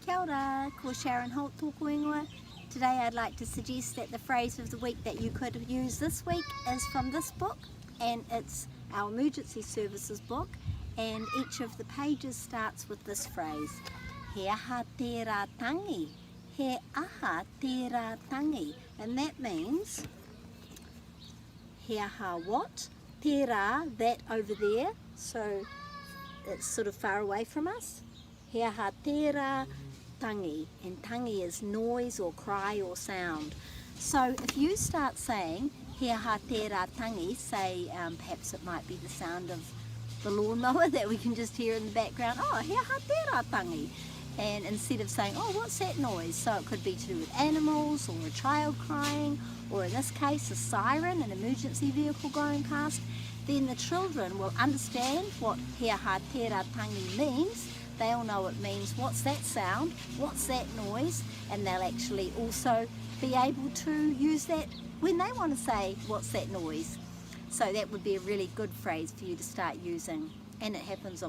Kia ora, ko Sharon Holt tōku ingoa. Today I'd like to suggest that the phrase of the week that you could use this week is from this book, and it's our emergency services book, and each of the pages starts with this phrase. He aha tērā tangi, he aha tērā tangi, and that means he aha what? Tērā, that over there, so it's sort of far away from us. He aha tērā tangi, and tangi is noise or cry or sound. So if you start saying he aha tērā tangi, say perhaps it might be the sound of the lawnmower that we can just hear in the background. Oh, he aha tērā tangi. And instead of saying, oh, what's that noise? So it could be to do with animals or a child crying, or in this case a siren, an emergency vehicle going past. Then the children will understand what he aha tērā tangi means. They'll know it means what's that sound, what's that noise, and they'll actually also be able to use that when they want to say what's that noise. So that would be a really good phrase for you to start using, and it happens